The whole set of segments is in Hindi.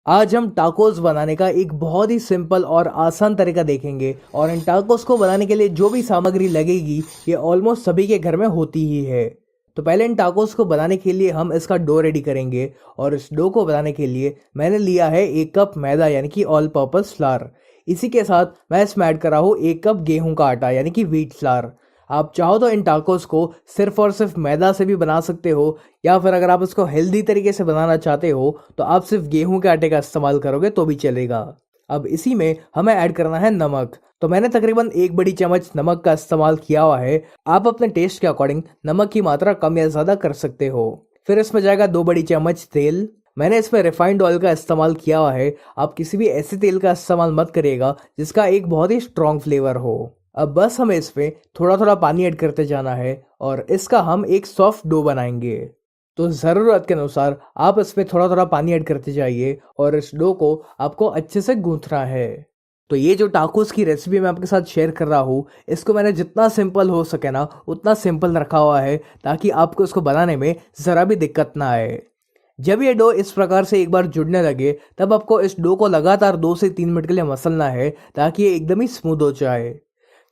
आज हम टाकोस बनाने का एक बहुत ही सिंपल और आसान तरीका देखेंगे और इन टाकोस को बनाने के लिए जो भी सामग्री लगेगी ये ऑलमोस्ट सभी के घर में होती ही है। तो पहले इन टाकोस को बनाने के लिए हम इसका डो रेडी करेंगे और इस डो को बनाने के लिए मैंने लिया है 1 कप मैदा यानी कि ऑल पर्पस फ्लावर। इसी के साथ मैं इसमें ऐड कर रहा हूँ 1 कप गेहूं का आटा यानी कि व्हीट फ्लावर। आप चाहो तो इन टाकोस को सिर्फ और सिर्फ मैदा से भी बना सकते हो या फिर अगर आप इसको हेल्दी तरीके से बनाना चाहते हो तो आप सिर्फ गेहूं के आटे का इस्तेमाल करोगे तो भी चलेगा। अब इसी में हमें ऐड करना है नमक। तो मैंने तकरीबन 1 बड़ी चम्मच नमक का इस्तेमाल किया हुआ है। आप अपने टेस्ट के अकॉर्डिंग नमक की मात्रा कम या ज़्यादा कर सकते हो। फिर इसमें जाएगा 2 बड़ी चम्मच तेल। मैंने इसमें रिफाइंड ऑयल का इस्तेमाल किया हुआ है। आप किसी भी ऐसे तेल का इस्तेमाल मत करिएगा जिसका एक बहुत ही स्ट्रॉन्ग फ्लेवर हो। अब बस हमें इसमें थोड़ा थोड़ा पानी ऐड करते जाना है और इसका हम एक सॉफ्ट डो बनाएंगे। तो ज़रूरत के अनुसार आप इसमें थोड़ा थोड़ा पानी ऐड करते जाइए और इस डो को आपको अच्छे से गूंथना है। तो ये जो टाकोस की रेसिपी मैं आपके साथ शेयर कर रहा हूँ इसको मैंने जितना सिंपल हो सके ना उतना सिंपल रखा हुआ है ताकि आपको इसको बनाने में ज़रा भी दिक्कत ना आए। जब ये डो इस प्रकार से एक बार जुड़ने लगे तब आपको इस डो को लगातार 2 से 3 मिनट के लिए मसलना है ताकि ये एकदम ही स्मूथ हो जाए।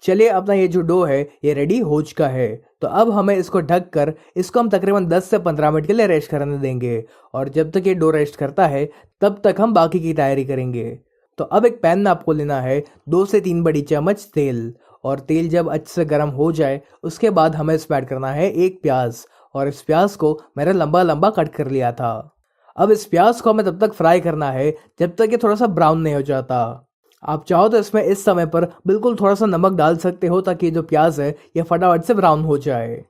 चलिए अपना ये जो डो है ये रेडी हो चुका है। तो अब हमें इसको ढक कर इसको हम तकरीबन 10 से 15 मिनट के लिए रेस्ट करने देंगे और जब तक ये डो रेस्ट करता है तब तक हम बाकी की तैयारी करेंगे। तो अब एक पैन में आपको लेना है 2 से 3 बड़ी चम्मच तेल और तेल जब अच्छे से गर्म हो जाए उसके बाद हमें इसमें ऐड करना है एक प्याज और इस प्याज को मैंने लंबा लंबा कट कर लिया था। अब इस प्याज को हमें तब तक फ्राई करना है जब तक ये थोड़ा सा ब्राउन नहीं हो जाता। आप चाहो तो इसमें इस समय पर बिल्कुल थोड़ा सा नमक डाल सकते हो ताकि जो प्याज है ये फटाफट से ब्राउन हो जाए।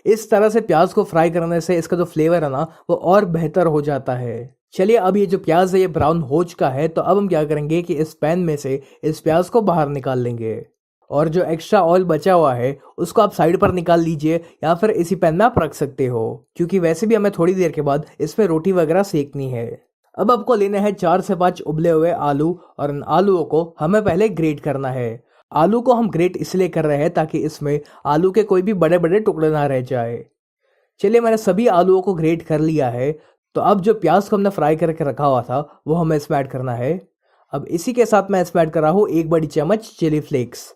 इस तरह से प्याज को फ्राई करने से इसका जो फ्लेवर है ना वो और बेहतर हो जाता है। चलिए अब ये जो प्याज है ये ब्राउन हो चुका है तो अब हम क्या करेंगे कि इस पैन में से इस प्याज को बाहर निकाल लेंगे और जो एक्स्ट्रा ऑयल बचा हुआ है उसको आप साइड पर निकाल लीजिए या फिर इसी पैन में आप रख सकते हो क्योंकि वैसे भी हमें थोड़ी देर के बाद इसमें रोटी वगैरह सेकनी है। अब आपको लेने हैं 4 से 5 उबले हुए आलू और इन आलूओं को हमें पहले ग्रेट करना है। आलू को हम ग्रेट इसलिए कर रहे हैं ताकि इसमें आलू के कोई भी बड़े बड़े टुकड़े ना रह जाए। चलिए मैंने सभी आलूओं को ग्रेट कर लिया है। तो अब जो प्याज को हमने फ्राई करके रखा हुआ था वो हमें इसमें ऐड करना है। अब इसी के साथ मैं इसमें ऐड कर रहा हूँ 1 बड़ी चम्मच चिली फ्लेक्स।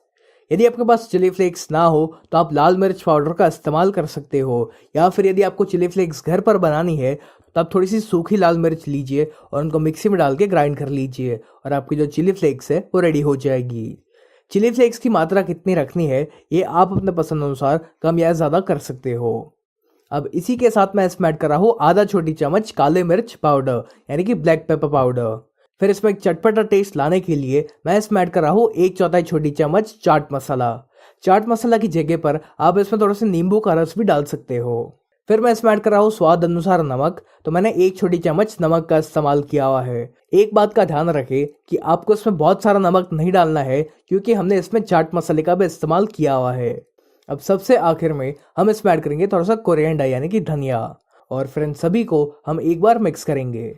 यदि आपके पास चिली फ्लेक्स ना हो तो आप लाल मिर्च पाउडर का इस्तेमाल कर सकते हो या फिर यदि आपको चिली फ्लेक्स घर पर बनानी है तो आप थोड़ी सी सूखी लाल मिर्च लीजिए और उनको मिक्सी में डाल के ग्राइंड कर लीजिए और आपकी जो चिली फ्लेक्स है वो रेडी हो जाएगी। चिली फ्लेक्स की मात्रा कितनी रखनी है ये आप अपने पसंद अनुसार कम या ज़्यादा कर सकते हो। अब इसी के साथ मैं इसमें ऐड कर रहा हूँ आधा छोटी चम्मच काले मिर्च पाउडर यानी कि ब्लैक पेपर पाउडर। फिर इसमें एक चटपटा टेस्ट लाने के लिए मैं इसमें ऐड कर रहा हूँ 1/4 छोटी चम्मच चाट मसाला। चाट मसाला की जगह पर आप इसमें थोड़ा सा नींबू का रस भी डाल सकते हो। फिर मैं इसमें ऐड कर रहा हूँ स्वाद अनुसार नमक। तो मैंने 1 छोटी चम्मच नमक का इस्तेमाल किया हुआ है। एक बात का ध्यान रखें कि आपको इसमें बहुत सारा नमक नहीं डालना है क्योंकि हमने इसमें चाट मसाले का भी इस्तेमाल किया हुआ है। अब सबसे आखिर में हम इसमें ऐड करेंगे थोड़ा सा कोरिएंडर यानी कि धनिया और फिर इन सभी को हम एक बार मिक्स करेंगे।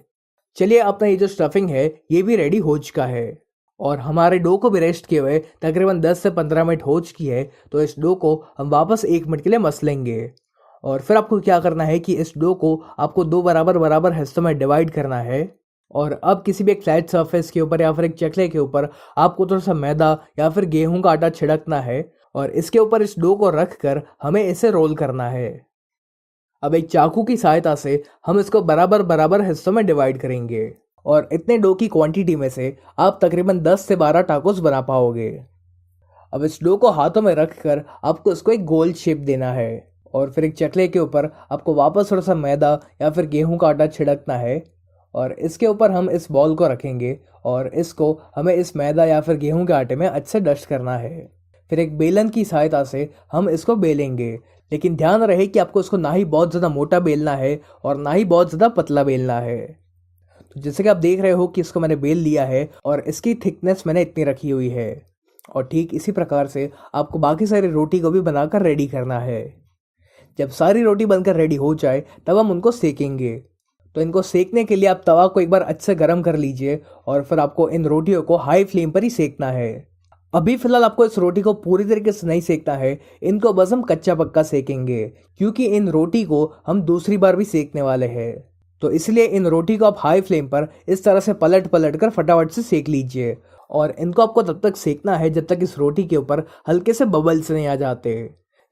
चलिए अपना ये जो स्टफिंग है ये भी रेडी हो चुका है और हमारे डो को भी रेस्ट किए हुए तकरीबन 10 से 15 मिनट हो चुकी है। तो इस डो को हम वापस 1 मिनट के लिए मसलेंगे और फिर आपको क्या करना है कि इस डो को आपको 2 बराबर बराबर हिस्सों में डिवाइड करना है और अब किसी भी एक फ्लैट सरफेस के ऊपर या फिर एक चकले के ऊपर आपको थोड़ा सा मैदा या फिर गेहूं का आटा छिड़कना है और इसके ऊपर इस डो को रख कर हमें इसे रोल करना है। अब एक चाकू की सहायता से हम इसको बराबर बराबर हिस्सों में डिवाइड करेंगे और इतने डो की क्वांटिटी में से आप तकरीबन 10 से 12 टाकोस बना पाओगे। अब इस डो को हाथों में रखकर आपको इसको एक गोल शेप देना है और फिर एक चकले के ऊपर आपको वापस थोड़ा सा मैदा या फिर गेहूं का आटा छिड़कना है और इसके ऊपर हम इस बॉल को रखेंगे और इसको हमें इस मैदा या फिर गेहूं के आटे में अच्छे से डस्ट करना है। फिर एक बेलन की सहायता से हम इसको बेलेंगे लेकिन ध्यान रहे कि आपको इसको ना ही बहुत ज़्यादा मोटा बेलना है और ना ही बहुत ज़्यादा पतला बेलना है। तो जैसे कि आप देख रहे हो कि इसको मैंने बेल लिया है और इसकी थिकनेस मैंने इतनी रखी हुई है और ठीक इसी प्रकार से आपको बाकी सारी रोटी को भी बनाकर रेडी करना है। जब सारी रोटी बनकर रेडी हो जाए तब हम उनको सेकेंगे। तो इनको सेकने के लिए आप तवा को एक बार अच्छे से गर्म कर लीजिए और फिर आपको इन रोटियों को हाई फ्लेम पर ही सेकना है। अभी फिलहाल आपको इस रोटी को पूरी तरीके से नहीं सेकना है, इनको बस हम कच्चा पक्का सेकेंगे क्योंकि इन रोटी को हम दूसरी बार भी सेकने वाले हैं। तो इसलिए इन रोटी को आप हाई फ्लेम पर इस तरह से पलट पलट कर फटाफट से सेक लीजिए। और इनको आपको तब तक सेकना है जब तक इस रोटी के ऊपर हल्के से बबल्स नहीं आ जाते।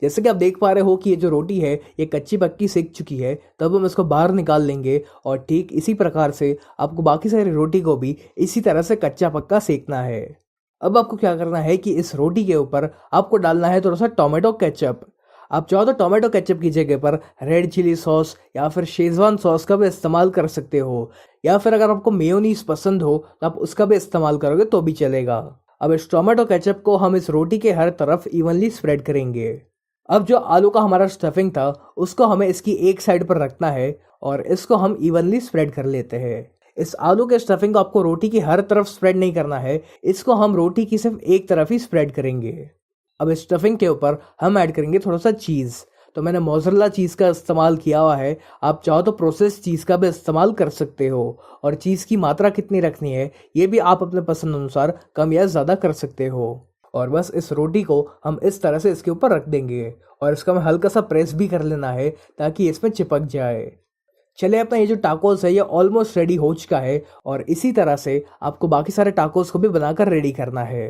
जैसे कि आप देख पा रहे हो कि ये जो रोटी है ये कच्ची पक्की सेक चुकी है, तब हम इसको बाहर निकाल लेंगे। और ठीक इसी प्रकार से आपको बाकी सारी रोटी को भी इसी तरह से कच्चा पक्का सेकना है। अब आपको क्या करना है कि इस रोटी के ऊपर आपको डालना है थोड़ा सा टोमेटो केचप। आप चाहो तो टोमेटो केचप की जगह पर रेड चिली सॉस या फिर शेजवान सॉस का भी इस्तेमाल कर सकते हो, या फिर अगर आपको मेयोनीज पसंद हो तो आप उसका भी इस्तेमाल करोगे तो भी चलेगा। अब इस टोमेटो केचप को हम इस रोटी के हर तरफ इवनली स्प्रेड करेंगे। अब जो आलू का हमारा स्टफिंग था उसको हमें इसकी एक साइड पर रखना है और इसको हम इवनली स्प्रेड कर लेते हैं। इस आलू के स्टफिंग को आपको रोटी की हर तरफ स्प्रेड नहीं करना है, इसको हम रोटी की सिर्फ एक तरफ ही स्प्रेड करेंगे। अब इस स्टफिंग के ऊपर हम ऐड करेंगे थोड़ा सा चीज़। तो मैंने मोज़रेला चीज़ का इस्तेमाल किया हुआ है, आप चाहो तो प्रोसेस चीज़ का भी इस्तेमाल कर सकते हो। और चीज़ की मात्रा कितनी रखनी है ये भी आप अपने पसंद अनुसार कम या ज़्यादा कर सकते हो। और बस इस रोटी को हम इस तरह से इसके ऊपर रख देंगे और इसका हमें हल्का सा प्रेस भी कर लेना है ताकि इसमें चिपक जाए। चलिए, अपना ये जो टाकोस है ये ऑलमोस्ट रेडी हो चुका है और इसी तरह से आपको बाकी सारे टाकोस को भी बनाकर रेडी करना है।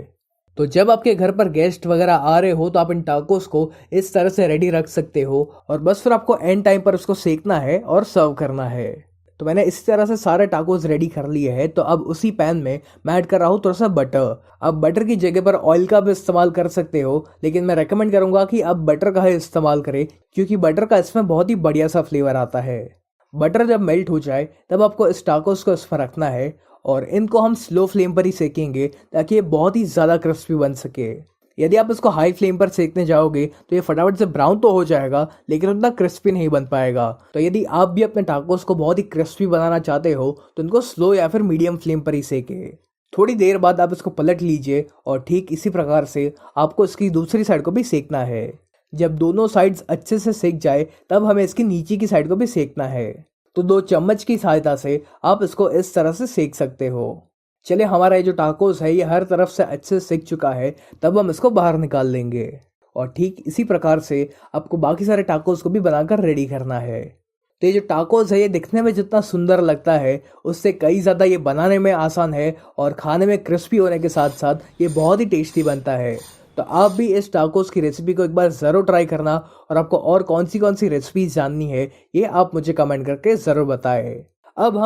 तो जब आपके घर पर गेस्ट वगैरह आ रहे हो तो आप इन टाकोस को इस तरह से रेडी रख सकते हो और बस फिर आपको एंड टाइम पर उसको सेकना है और सर्व करना है। तो मैंने इस तरह से सारे टाकोस रेडी कर लिए हैं। तो अब उसी पैन में मैं ऐड कर रहा हूँ थोड़ा सा बटर। अब बटर की जगह पर ऑयल का भी इस्तेमाल कर सकते हो, लेकिन मैं रेकमेंड करूँगा कि आप बटर का ही इस्तेमाल करें क्योंकि बटर का इसमें बहुत ही बढ़िया सा फ्लेवर आता है। बटर जब मेल्ट हो जाए तब आपको इस टाकोस को इसमें रखना है और इनको हम स्लो फ्लेम पर ही सेकेंगे ताकि ये बहुत ही ज़्यादा क्रिस्पी बन सके। यदि आप इसको हाई फ्लेम पर सेकने जाओगे तो ये फटाफट से ब्राउन तो हो जाएगा लेकिन उतना क्रिस्पी नहीं बन पाएगा। तो यदि आप भी अपने टाकोस को बहुत ही क्रिस्पी बनाना चाहते हो तो इनको स्लो या फिर मीडियम फ्लेम पर ही सेके। थोड़ी देर बाद आप इसको पलट लीजिए और ठीक इसी प्रकार से आपको इसकी दूसरी साइड को भी सेकना है। जब दोनों साइड्स अच्छे से सेक जाए तब हमें इसकी नीचे की साइड को भी सेकना है। तो 2 चम्मच की सहायता से आप इसको इस तरह से सेक सकते हो। चलिए, हमारा ये जो टाकोस है ये हर तरफ से अच्छे से सेक चुका है, तब हम इसको बाहर निकाल लेंगे। और ठीक इसी प्रकार से आपको बाकी सारे टाकोस को भी बनाकर रेडी करना है। तो ये जो टाकोस है ये दिखने में जितना सुंदर लगता है उससे कई ज़्यादा ये बनाने में आसान है और खाने में क्रिस्पी होने के साथ साथ ये बहुत ही टेस्टी बनता है। तो आप भी इस टाकोस की रेसिपी को एक बार ज़रूर ट्राई करना और आपको और कौन सी रेसिपीज जाननी है ये आप मुझे कमेंट करके ज़रूर बताएं। अब हम